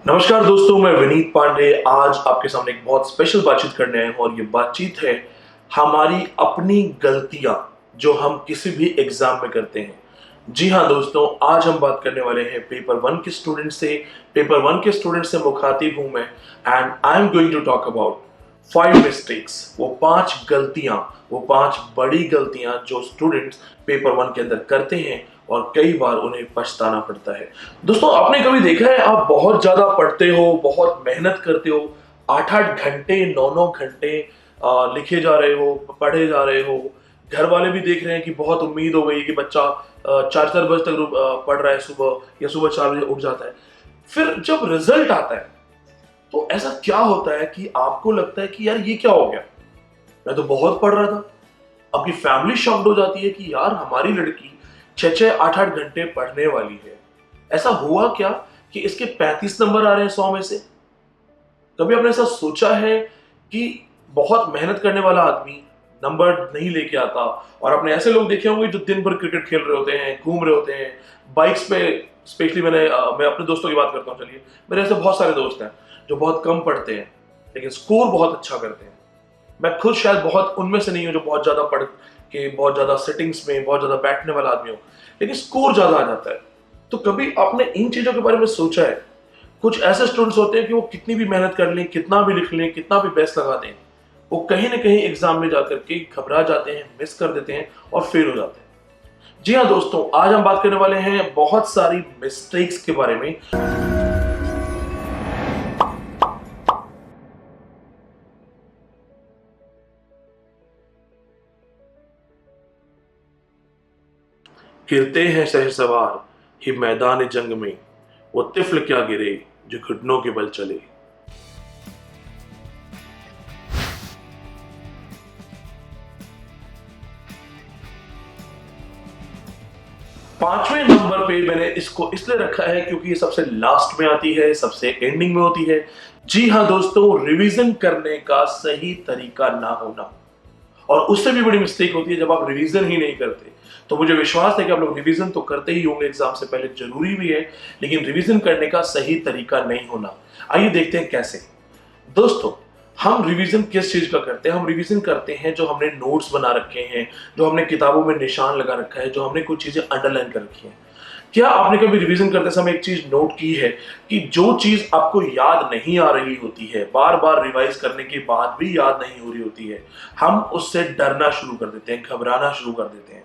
नमस्कार दोस्तों, मैं विनीत पांडे आज आपके सामने एक बहुत स्पेशल बातचीत करने आए हूं और ये बातचीत है हमारी अपनी गलतियां जो हम किसी भी एग्जाम में करते हैं। जी हाँ दोस्तों, आज हम बात करने वाले हैं पेपर वन के स्टूडेंट से। पेपर वन के स्टूडेंट से मुखातिब हूं मैं and I am going to talk about 5 mistakes, वो 5 गलतियां, वो 5 बड़ी गलतियां जो स्टूडेंट्स पेपर वन के अंदर करते हैं और कई बार उन्हें पछताना पड़ता है। दोस्तों, आपने कभी देखा है आप बहुत ज्यादा पढ़ते हो, बहुत मेहनत करते हो, 8-8 घंटे 9-9 घंटे लिखे जा रहे हो, पढ़े जा रहे हो, घर वाले भी देख रहे हैं कि बहुत उम्मीद हो गई कि बच्चा 4-4 बजे तक पढ़ रहा है सुबह, या सुबह 4 बजे उठ जाता है। फिर जब रिजल्ट आता है तो ऐसा क्या होता है कि आपको लगता है कि यार ये क्या हो गया, मैं तो बहुत पढ़ रहा था। आपकी फैमिली शॉक्ड हो जाती है कि यार हमारी लड़की 6-6 8-8 घंटे पढ़ने वाली है, ऐसा हुआ क्या कि इसके 35 नंबर आ रहे हैं 100 में से। कभी आपने ऐसा सोचा है कि बहुत मेहनत करने वाला आदमी नंबर नहीं लेके आता? और आपने ऐसे लोग देखे होंगे जो दिन भर क्रिकेट खेल रहे होते हैं, घूम रहे होते हैं बाइक्स पे। स्पेशली मैं अपने दोस्तों की बात करता हूँ। चलिए, मेरे ऐसे बहुत सारे दोस्त हैं जो बहुत कम पढ़ते हैं लेकिन स्कोर बहुत अच्छा करते हैं। मैं खुद शायद बहुत उनमें से नहीं हूं जो बहुत ज्यादा पढ़ के बहुत ज्यादा सेटिंग्स में बहुत ज्यादा बैठने वाला आदमी हो, लेकिन स्कोर ज्यादा आ जाता है। तो कभी आपने इन चीजों के बारे में सोचा है? कुछ ऐसे स्टूडेंट्स होते हैं कि वो कितनी भी मेहनत कर लें, कितना भी लिख लें, कितना भी बेस्ट लगा दें, वो कहीं ना कहीं एग्जाम में जाकर के घबरा जाते हैं, मिस कर देते हैं और फेल हो जाते हैं। जी हाँ दोस्तों, आज हम बात करने वाले हैं बहुत सारी मिस्टेक्स के बारे में। गिरते हैं शहसवार ही मैदान जंग में, वो तिफल क्या गिरे जो घुटनों के बल चले। 5वें नंबर पे मैंने इसको इसलिए रखा है क्योंकि ये सबसे लास्ट में आती है, सबसे एंडिंग में होती है। जी हाँ दोस्तों, रिवीजन करने का सही तरीका ना होना। और उससे भी बड़ी मिस्टेक होती है जब आप रिवीजन ही नहीं करते। तो मुझे विश्वास है कि आप लोग रिवीजन तो करते ही होंगे, एग्जाम से पहले जरूरी भी है, लेकिन रिवीजन करने का सही तरीका नहीं होना। आइए देखते हैं कैसे। दोस्तों, हम रिवीजन किस चीज का करते हैं? हम रिवीजन करते हैं जो हमने नोट्स बना रखे हैं, जो हमने किताबों में निशान लगा रखा है, जो हमने कुछ चीजें अंडरलाइन कर रखी हैं। क्या आपने कभी रिवीजन करते समय एक चीज नोट की है कि जो चीज आपको याद नहीं आ रही होती है, बार बार रिवाइज करने के बाद भी याद नहीं हो रही होती है, हम उससे डरना शुरू कर देते हैं, घबराना शुरू कर देते हैं।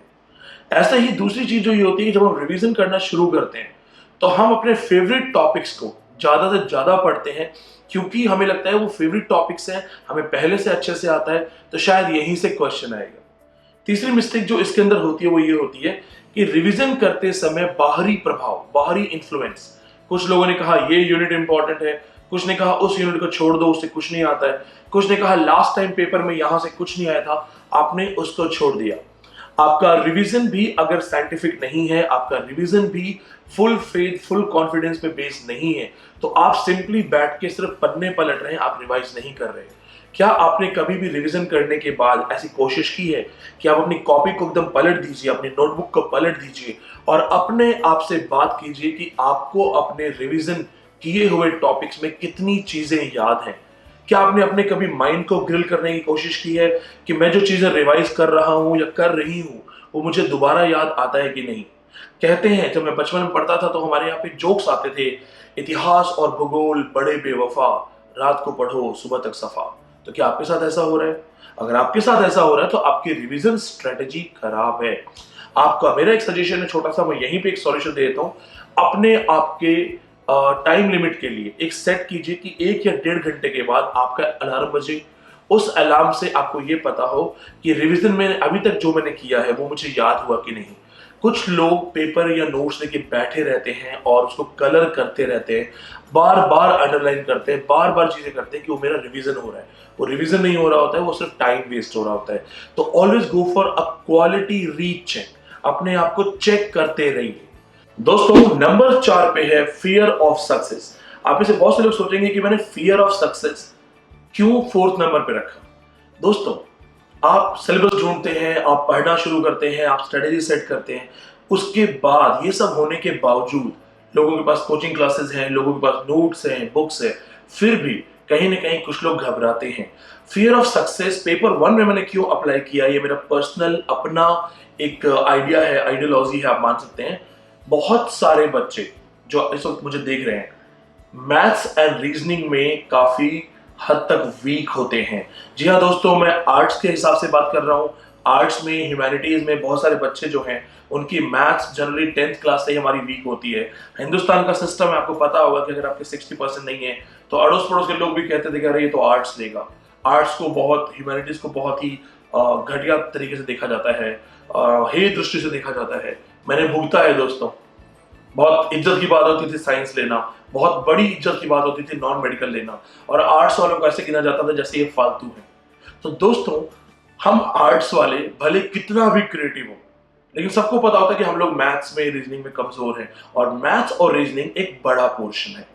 ऐसे ही दूसरी चीज जो ये होती है, जब हम रिवीजन करना शुरू करते हैं तो हम अपने फेवरेट टॉपिक्स को ज्यादा से ज्यादा पढ़ते हैं, क्योंकि हमें लगता है वो फेवरेट टॉपिक्स हैं, हमें पहले से अच्छे से आता है, तो शायद यहीं से क्वेश्चन आएगा। तीसरी मिस्टेक जो इसके अंदर होती है वो ये होती है कि रिवीजन करते समय बाहरी प्रभाव, बाहरी इन्फ्लुएंस। कुछ लोगों ने कहा ये यूनिट इंपॉर्टेंट है, कुछ ने कहा उस यूनिट को छोड़ दो, उससे कुछ नहीं आता है, कुछ ने कहा लास्ट टाइम पेपर में यहां से कुछ नहीं आया था, आपने उसको छोड़ दिया। आपका रिवीजन भी अगर साइंटिफिक नहीं है, आपका रिवीजन भी फुल फेथ, फुल कॉन्फिडेंस पे बेस्ड नहीं है, तो आप सिंपली बैठ के सिर्फ पन्ने पलट रहे हैं, आप रिवाइज नहीं कर रहे। क्या आपने कभी भी रिवीजन करने के बाद ऐसी कोशिश की है कि आप अपनी कॉपी को एकदम पलट दीजिए, अपनी नोटबुक को पलट दीजिए और अपने आप से बात कीजिए कि आपको अपने रिवीजन किए हुए टॉपिक्स में कितनी चीजें याद हैं? क्या आपने अपने कभी माइंड को ग्रिल करने की कोशिश की है कि मैं जो चीजें रिवाइज कर रहा हूं या कर रही हूं वो मुझे दोबारा याद आता है कि नहीं? कहते हैं, जब मैं बचपन में पढ़ता था तो हमारे यहाँ पे जोक्स आते थे, इतिहास और भूगोल बड़े बेवफा, रात को पढ़ो सुबह तक सफा। तो क्या आपके साथ ऐसा हो रहा है? अगर आपके साथ ऐसा हो रहा है तो आपकी रिवीजन स्ट्रेटेजी खराब है। आपका मेरा एक सजेशन है छोटा सा, मैं यहीं पे एक सॉल्यूशन दे देता हूं। अपने आपके टाइम लिमिट के लिए एक सेट कीजिए कि 1 या 1.5 घंटे के बाद आपका अलार्म बजे। उस अलार्म से आपको ये पता हो कि रिवीजन में अभी तक जो मैंने किया है वो मुझे याद हुआ कि नहीं। कुछ लोग पेपर या नोट्स लेके बैठे रहते हैं और उसको कलर करते रहते हैं, बार बार अंडरलाइन करते हैं, बार बार चीजें करते हैं कि वो मेरा रिवीजन हो रहा है। वो रिवीजन नहीं हो रहा होता है, वो सिर्फ टाइम वेस्ट हो रहा होता है। तो always go for a quality recheck, अपने आप को चेक करते रहिए। दोस्तों, नंबर 4 पे है फियर ऑफ सक्सेस। आप में से बहुत से लोग सोचेंगे कि मैंने फियर ऑफ सक्सेस क्यों 4th नंबर पे रखा। दोस्तों, आप सिलेबस ढूंढते हैं, आप पढ़ना शुरू करते हैं, आप स्ट्रेटेजी सेट करते हैं, उसके बाद ये सब होने के बावजूद लोगों के पास कोचिंग क्लासेस हैं, लोगों के पास नोट्स हैं, बुक्स है, फिर भी कहीं ना कहीं कुछ लोग घबराते हैं। Fear of success paper one में मैंने क्यों अप्लाई किया, ये मेरा पर्सनल अपना एक आइडिया है, आइडियोलॉजी है, आप मान सकते हैं। बहुत सारे बच्चे जो इस वक्त मुझे देख रहे हैं, मैथ्स एंड रीजनिंग में काफी हद तक वीक होते हैं। जी हाँ दोस्तों, मैं आर्ट्स के हिसाब से बात कर रहा हूँ। आर्ट्स में, ह्यूमैनिटीज में बहुत सारे बच्चे जो हैं, उनकी मैथ्स जनरली 10th क्लास से ही हमारी वीक होती है। हिंदुस्तान का सिस्टम है, आपको पता होगा कि अगर आपके 60% नहीं है तो अड़ोस पड़ोस के लोग भी कहते थे कि अरे ये तो आर्ट्स लेगा। आर्ट्स को बहुत, ह्यूमैनिटीज को बहुत ही घटिया तरीके से देखा जाता है, हे दृष्टि से देखा जाता है। मैंने भुगता है दोस्तों। बहुत इज्जत की बात होती थी साइंस लेना, बहुत बड़ी इज्जत की बात होती थी नॉन मेडिकल लेना, और आर्ट्स वालों को ऐसे गिना जाता था जैसे ये फालतू है। तो दोस्तों, हम आर्ट्स वाले भले कितना भी क्रिएटिव हो, लेकिन सबको पता होता है कि हम लोग मैथ्स में, रीजनिंग में कमजोर हैं, और मैथ्स और रीजनिंग एक बड़ा पोर्शन है।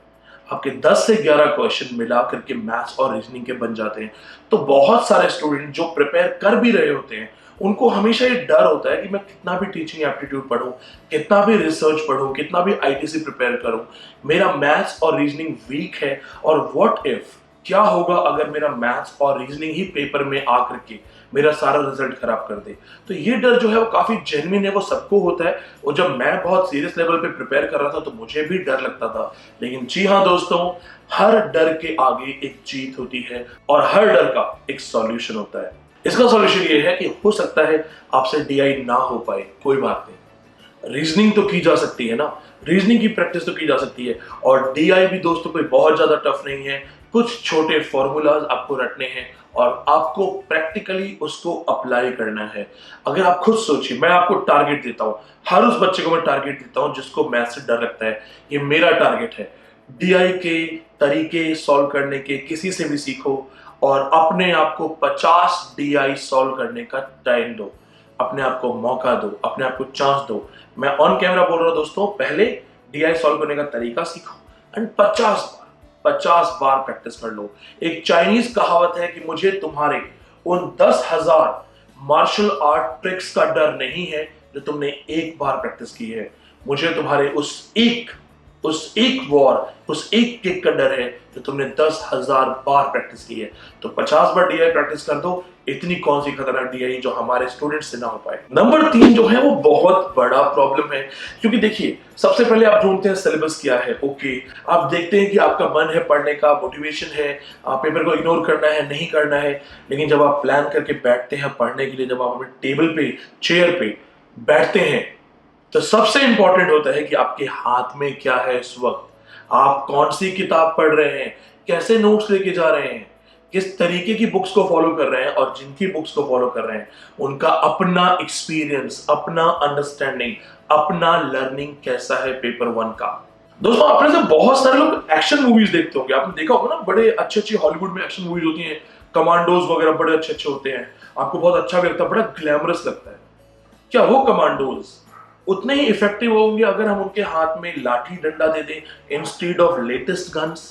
आपके 10 से 11 क्वेश्चन मिला करके मैथ्स और रीजनिंग के बन जाते हैं। तो बहुत सारे स्टूडेंट जो प्रिपेयर कर भी रहे होते हैं, उनको हमेशा ये डर होता है कि मैं कितना भी टीचिंग एप्टीट्यूड पढूं, कितना भी रिसर्च पढूं, कितना भी आईटीसी प्रिपेयर करूं, मेरा मैथ्स और रीजनिंग वीक है। और व्हाट इफ, क्या होगा अगर मेरा मैथ्स और रीजनिंग ही पेपर में आकर के मेरा सारा रिजल्ट खराब कर दे। तो ये डर जो है वो काफी जेन्युइन है, वो सबको होता है। और जब मैं बहुत सीरियस लेवल पे प्रिपेयर कर रहा था तो मुझे भी डर लगता था। लेकिन जी हाँ दोस्तों, हर डर के आगे एक जीत होती है, और हर डर का एक सॉल्यूशन होता है। इसका सॉल्यूशन ये है कि हो सकता है आपसे डीआई ना हो पाए, कोई बात नहीं, रीजनिंग तो की जा सकती है ना, रीजनिंग की प्रैक्टिस तो की जा सकती है। और डीआई भी दोस्तों कोई बहुत ज्यादा टफ नहीं है। कुछ छोटे फॉर्मूलाज आपको रटने हैं और आपको प्रैक्टिकली उसको अप्लाई करना है। अगर आप खुद सोचिए, मैं आपको टारगेट देता हूं, हर उस बच्चे को मैं टारगेट देता हूं जिसको मैथ से डर लगता है, ये मेरा टारगेट है। डीआई के तरीके सॉल्व करने के किसी से भी सीखो, और अपने आप को 50 डीआई सॉल्व करने का टाइम दो, अपने आप को मौका दो, अपने आप को चांस दो। मैं ऑन कैमरा बोल रहा हूं दोस्तों, पहले डीआई सॉल्व करने का तरीका सीखो एंड 50 बार प्रैक्टिस कर लो। एक चाइनीज कहावत है कि मुझे तुम्हारे उन 10,000 मार्शल आर्ट ट्रिक्स का डर नहीं है जो तुमने एक बार प्रैक्टिस की है, मुझे तुम्हारे उस एक वॉर, उस एक किक का डर है जो तुमने 10,000 बार प्रैक्टिस की है। तो 50 बार डीआई प्रैक्टिस कर दो, इतनी कौन सी खतरनाक डीआई जो हमारे स्टूडेंट्स से ना हो पाए। नंबर 3 जो है वो बहुत बड़ा प्रॉब्लम है, क्योंकि देखिए, सबसे पहले आप ढूंढते हैं सिलेबस क्या है। ओके, आप देखते हैं कि आपका मन है पढ़ने का, मोटिवेशन है, आप पेपर को इग्नोर करना है, नहीं करना है। लेकिन जब आप प्लान करके बैठते हैं पढ़ने के लिए, जब आप अपने टेबल पे, चेयर पे बैठते हैं, तो सबसे इंपॉर्टेंट होता है कि आपके हाथ में क्या है इस वक्त, आप कौन सी किताब पढ़ रहे हैं, कैसे नोट्स लेके जा रहे हैं, किस तरीके की बुक्स को फॉलो कर रहे हैं, और जिनकी बुक्स को फॉलो कर रहे हैं उनका अपना एक्सपीरियंस, अपना अंडरस्टैंडिंग, अपना लर्निंग कैसा है पेपर 1 का। दोस्तों, आपने से बहुत सारे लोग एक्शन मूवीज देखते होंगे, आपने देखा होगा ना, बड़े अच्छे अच्छे हॉलीवुड में एक्शन मूवीज होती हैं, कमांडोज वगैरह बड़े अच्छे अच्छे होते हैं, आपको बहुत अच्छा भी लगता है, बड़ा ग्लैमरस लगता है। क्या वो कमांडोज उतने ही इफेक्टिव होंगे अगर हम उनके हाथ में लाठी डंडा दे दें इंस्टेड ऑफ लेटेस्ट गन्स?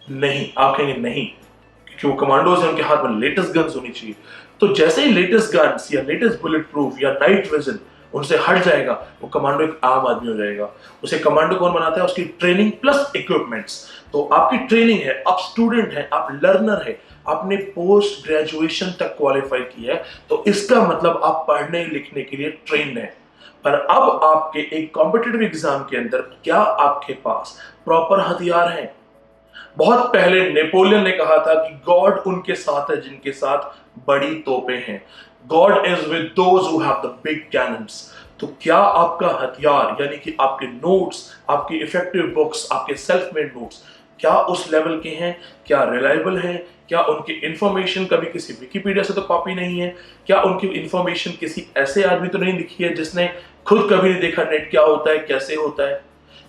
नहीं, आप कहेंगे नहीं, क्योंकि वो कमांडोज हैं, उनके हाथ में लेटेस्ट गन्स होनी चाहिए। तो जैसे ही लेटेस्ट गन्स या लेटेस्ट बुलेट प्रूफ या नाइट विजन उनसे हट जाएगा, वो कमांडो एक आम आदमी हो जाएगा। उसे कमांडो कौन बनाता है? उसकी ट्रेनिंग प्लस इक्विपमेंट्स। तो आपकी ट्रेनिंग है, आप स्टूडेंट है, आप लर्नर है, आपने पोस्ट ग्रेजुएशन तक क्वालिफाई किया है, तो इसका मतलब आप पढ़ने लिखने के लिए ट्रेंड है। पर अब आपके एक कॉम्पिटिटिव एग्जाम के अंदर क्या आपके पास प्रॉपर हथियार हैं? बहुत पहले नेपोलियन ने कहा था कि गॉड उनके साथ है जिनके साथ बड़ी तोपें हैं। God is with those who have the big cannons. तो क्या आपका हथियार, यानी कि आपके नोट्स, आपकी इफेक्टिव बुक्स, आपके सेल्फ मेड नोट्स, क्या उस लेवल के हैं? क्या रिलायबल हैं? क्या उनकी इंफॉर्मेशन कभी किसी विकिपीडिया से तो कॉपी नहीं है? क्या उनकी इंफॉर्मेशन किसी ऐसे आदमी तो नहीं लिखी है जिसने खुद कभी नहीं देखा नेट क्या होता है, कैसे होता है?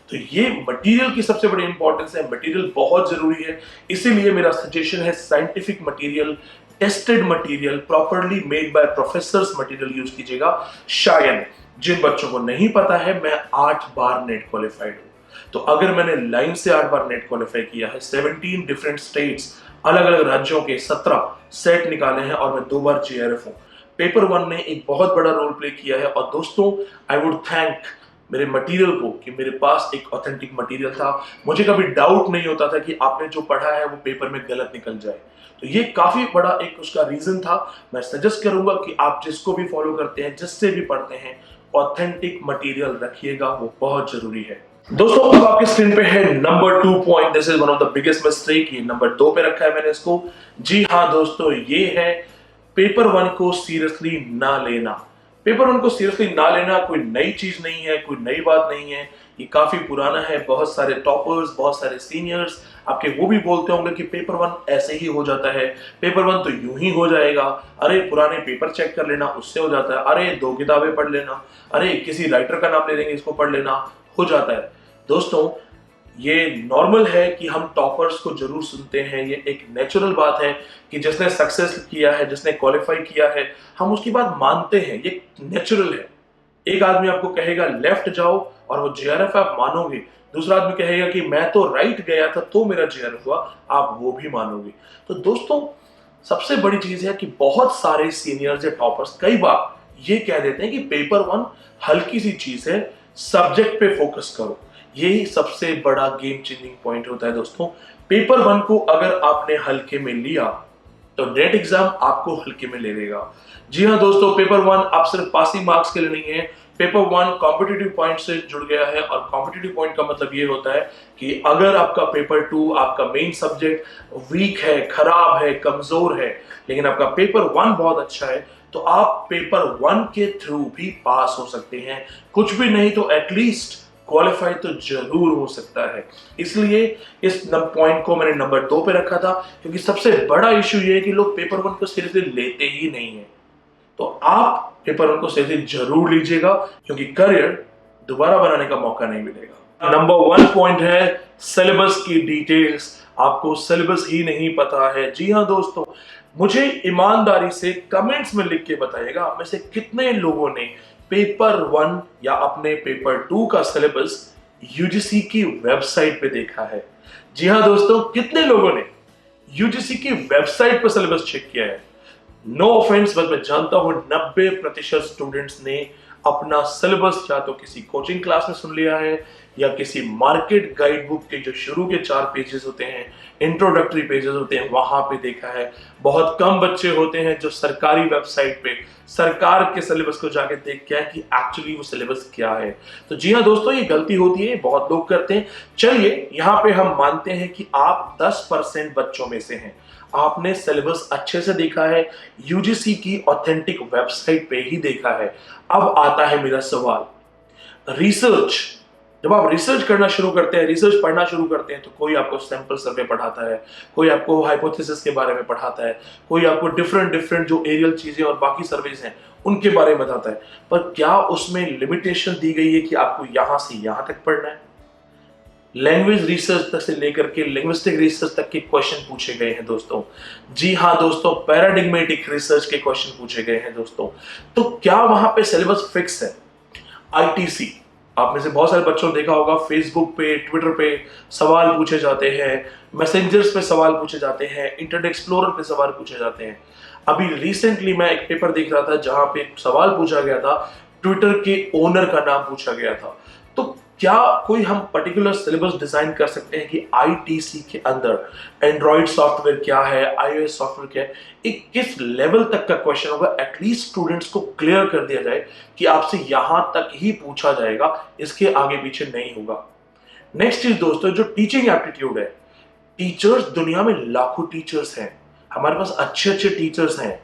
तो ये मटेरियल की सबसे बड़ी इंपॉर्टेंस है। मटेरियल बहुत जरूरी है, इसीलिए मेरा सजेशन है scientific material, tested material, properly made by professors material use कीजिएगा। शायद जिन बच्चों को नहीं पता है, मैं 8 बार नेट क्वालिफाइड हूं। तो अगर मैंने लाइन से 8 बार नेट क्वालिफाई किया है, 17 डिफरेंट स्टेट्स, अलग अलग राज्यों के 17 सेट निकाले हैं, और मैं 2 बार जेआरएफ हूं, पेपर 1 ने एक बहुत बड़ा रोल प्ले किया है। और दोस्तों, आई वुड थैंक मेरे मटेरियल को कि मेरे पास एक ऑथेंटिक मटेरियल था। मुझे कभी डाउट नहीं होता था कि आपने जो पढ़ा है वो पेपर में गलत निकल जाए। तो ये काफी बड़ा एक उसका रीजन था। मैं सजेस्ट करूंगा कि आप जिसको भी फॉलो करते हैं, जिससे भी पढ़ते हैं, ऑथेंटिक मटेरियल रखिएगा, वो बहुत जरूरी है। दोस्तों अब आपके स्क्रीन पे है number 2 point. This is one of the biggest mistake. ये नंबर 2 पे रखा है मैंने इसको। जी हाँ दोस्तों, ये है पेपर 1 को सीरियसली ना लेना। पेपर 1 को सीरियसली ना लेना कोई नई चीज नहीं है, कोई नई बात नहीं है। ये काफी पुराना है। बहुत सारे टॉपर्स, बहुत सारे सीनियर्स आपके वो भी बोलते होंगे कि पेपर 1 ऐसे ही हो जाता है, पेपर 1 तो यूं ही हो जाएगा, अरे पुराने पेपर चेक कर लेना उससे हो जाता है, अरे 2 किताबें पढ़ लेना, अरे किसी राइटर का नाम ले लेंगे इसको पढ़ लेना, हो जाता है। दोस्तों ये नॉर्मल है कि हम टॉपर्स को जरूर सुनते हैं। ये एक नेचुरल बात है कि जिसने सक्सेस किया है, जिसने क्वालिफाई किया है, हम उसकी बात मानते हैं। ये नेचुरल है। एक आदमी आपको कहेगा लेफ्ट जाओ और वो जेआरएफ आप मानोगे। दूसरा आदमी कहेगा कि मैं तो राइट गया था तो मेरा जेआरएफ हुआ, आप वो भी मानोगे। तो दोस्तों सबसे बड़ी चीज है कि बहुत सारे सीनियर्स या टॉपर्स कई बार ये कह देते हैं कि पेपर 1 हल्की सी चीज है, सब्जेक्ट पे फोकस करो। यही सबसे बड़ा गेम चेंजिंग पॉइंट होता है दोस्तों। पेपर 1 को अगर आपने हल्के में लिया तो नेट एग्जाम आपको हल्के में ले लेगा। जी हाँ दोस्तों, पेपर 1 आप सिर्फ पासिंग मार्क्स के लिए नहीं है। पेपर 1 कॉम्पिटिटिव पॉइंट से जुड़ गया है और कॉम्पिटिटिव पॉइंट का मतलब ये होता है कि अगर आपका पेपर 2 आपका मेन सब्जेक्ट वीक है, खराब है, कमजोर है, लेकिन आपका पेपर 1 बहुत अच्छा है, तो आप पेपर 1 के थ्रू भी पास हो सकते हैं। कुछ भी नहीं तो एटलीस्ट क्वालिफाई तो जरूर हो सकता है। इसलिए इस पॉइंट को मैंने नंबर 2 पे रखा था, क्योंकि सबसे बड़ा इश्यू ये है कि लोग पेपर 1 को सीरियसली लेते ही नहीं है। तो आप पेपर 1 को सीरियसली जरूर लीजिएगा, क्योंकि करियर दोबारा बनाने का मौका नहीं मिलेगा। नंबर 1 पॉइंट है सिलेबस की डिटेल्स। आपको सिलेबस ही नहीं पता है। जी हाँ दोस्तों, मुझे ईमानदारी से कमेंट्स में लिख के बताइएगा आप में से कितने लोगों ने पेपर 1 या अपने पेपर 2 का सिलेबस यूजीसी की वेबसाइट पे देखा है। जी हाँ दोस्तों, कितने लोगों ने यूजीसी की वेबसाइट पर सिलेबस चेक किया है? नो ऑफेंस, बट मैं जानता हूं 90% स्टूडेंट्स ने अपना सिलेबस या तो किसी कोचिंग क्लास में सुन लिया है या किसी मार्केट गाइड बुक के जो शुरू के 4 पेजेस होते हैं, इंट्रोडक्टरी पेजेस होते हैं, वहां पे देखा है। बहुत कम बच्चे होते हैं जो सरकारी वेबसाइट पे सरकार के सिलेबस को जाके देख के आए कि एक्चुअली वो सिलेबस क्या है। तो जी हाँ दोस्तों, ये गलती होती है, बहुत लोग करते हैं। चलिए यहाँ पे हम मानते हैं कि आप 10% बच्चों में से हैं। आपने सिलेबस अच्छे से देखा है, यूजीसी की ऑथेंटिक वेबसाइट पे ही देखा है। अब आता है मेरा सवाल, रिसर्च। जब आप रिसर्च करना शुरू करते हैं, रिसर्च पढ़ना शुरू करते हैं, तो कोई आपको सैंपल सर्वे पढ़ाता है, कोई आपको हाइपोथेसिस के बारे में पढ़ाता है, कोई आपको डिफरेंट जो एरियल चीजें और बाकी सर्वेज हैं उनके बारे में बताता है। पर क्या उसमें लिमिटेशन दी गई है कि आपको यहां से यहां तक पढ़ना है? लैंग्वेज रिसर्च तक से लेकर के लिंग्विस्टिक रिसर्च तक के क्वेश्चन पूछे गए हैं दोस्तों। जी हाँ दोस्तों, पैराडिग्मेटिक रिसर्च के क्वेश्चन पूछे गए हैं दोस्तों। तो क्या वहां पे सिलेबस फिक्स है? आईटीसी, आप में से बहुत सारे बच्चों ने देखा होगा, फेसबुक पे, ट्विटर पे सवाल पूछे जाते हैं, मैसेंजर्स पे सवाल पूछे जाते हैं, इंटरनेट एक्सप्लोरर पे सवाल पूछे जाते हैं। अभी रिसेंटली मैं एक पेपर देख रहा था जहां पे सवाल पूछा गया था, ट्विटर के ओनर का नाम पूछा गया था। तो क्या कोई हम पर्टिकुलर सिलेबस डिजाइन कर सकते हैं कि आईटीसी के अंदर एंड्रॉइड सॉफ्टवेयर क्या है, आईओएस सॉफ्टवेयर क्या है, एक किस लेवल तक का क्वेश्चन होगा? एटलीस्ट स्टूडेंट्स को क्लियर कर दिया जाए कि आपसे यहां तक ही पूछा जाएगा, इसके आगे पीछे नहीं होगा। नेक्स्ट चीज दोस्तों, जो टीचिंग एप्टीट्यूड है। टीचर्स, दुनिया में लाखों टीचर्स हैं, हमारे पास अच्छे अच्छे टीचर्स हैं।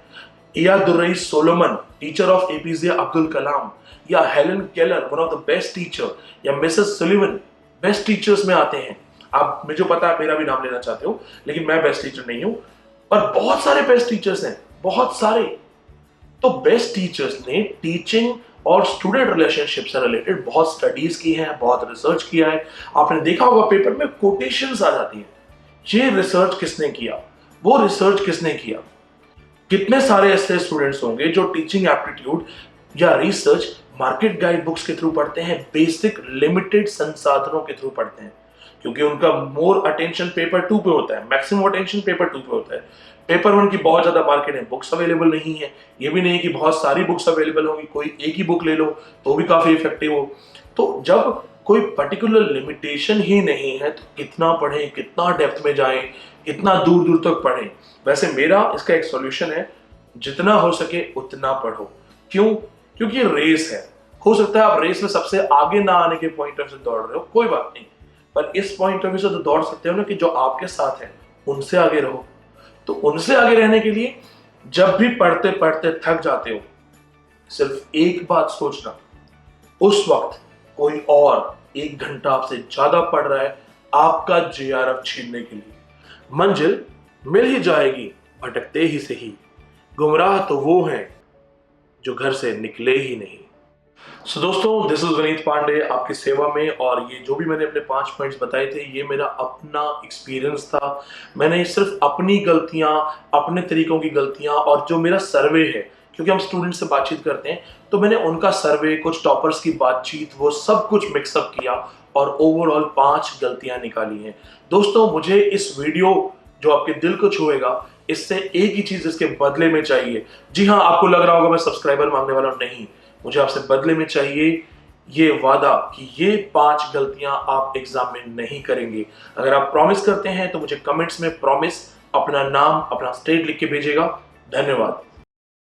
इयादुर्रईस सोलोमन, टीचर ऑफ एपीजे अब्दुल कलाम, या Helen Keller, one of the best teacher, या मिसेस सुलिवन, बेस्ट टीचर्स में आते हैं। आप मुझे पता है मेरा भी नाम लेना चाहते हो, लेकिन मैं बेस्ट टीचर नहीं हूं, पर बहुत सारे बेस्ट टीचर्स हैं, बहुत सारे। तो बेस्ट टीचर्स ने टीचिंग और स्टूडेंट रिलेशनशिप से रिलेटेड बहुत स्टडीज की हैं, बहुत रिसर्च किया है। आपने देखा होगा पेपर में कोटेशंस आ जाती हैं, ये रिसर्च किसने किया, वो रिसर्च किसने किया। कितने सारे ऐसे स्टूडेंट्स होंगे जो टीचिंग एप्टीट्यूड या रिसर्च मार्केट गाइड बुक्स के थ्रू पढ़ते हैं, बेसिक लिमिटेड संसाधनों के थ्रू पढ़ते हैं, क्योंकि उनका मोर अटेंशन पेपर 2 पे होता है, मैक्सिमम अटेंशन पेपर 2 पे होता है। पेपर 1 की बहुत ज्यादा मार्केट है, बुक्स अवेलेबल नहीं है। ये भी नहीं कि बहुत सारी बुक्स अवेलेबल होंगी, कोई एक ही बुक ले लो तो भी काफी इफेक्टिव हो। तो जब कोई पर्टिकुलर लिमिटेशन ही नहीं है तो कितना पढ़ें, कितना डेप्थ में जाएं, कितना दूर दूर तक पढ़ें। वैसे मेरा इसका एक सॉल्यूशन है, जितना हो सके उतना पढ़ो। क्यों? क्योंकि ये रेस है। हो सकता है आप रेस में सबसे आगे ना आने के पॉइंट ऑफ से दौड़ रहे हो, कोई बात नहीं, पर इस पॉइंट ऑफ व्यू से तो दौड़ सकते हो ना कि जो आपके साथ है उनसे आगे रहो। तो उनसे आगे रहने के लिए जब भी पढ़ते पढ़ते थक जाते हो, सिर्फ एक बात सोचना, उस वक्त कोई और 1 घंटा आपसे ज्यादा पढ़ रहा है आपका जेआरएफ छीनने के लिए। मंजिल मिल ही जाएगी भटकते ही सही, गुमराह तो वो हैं जो घर से निकले ही नहीं। सो दोस्तों, दिस इज विनीत पांडे आपकी सेवा में, और ये जो भी मैंने अपने 5 पॉइंट्स बताए थे ये मेरा अपना एक्सपीरियंस था। मैंने सिर्फ अपनी गलतियां, अपने तरीकों की गलतियां, और जो मेरा सर्वे है, क्योंकि हम स्टूडेंट से बातचीत करते हैं तो मैंने उनका सर्वे, कुछ टॉपर्स की बातचीत, वो सब कुछ मिक्सअप किया और ओवरऑल 5 गलतियां निकाली हैं। दोस्तों, मुझे इस वीडियो जो आपके दिल को छुएगा, इससे एक ही चीज इसके बदले में चाहिए। जी हाँ, आपको लग रहा होगा मैं सब्सक्राइबर मांगने वाला हूं, नहीं, मुझे आपसे बदले में चाहिए ये वादा कि ये 5 गलतियां आप एग्जाम में नहीं करेंगे। अगर आप प्रॉमिस करते हैं तो मुझे कमेंट्स में प्रॉमिस, अपना नाम, अपना स्टेट लिख के भेजिएगा। धन्यवाद।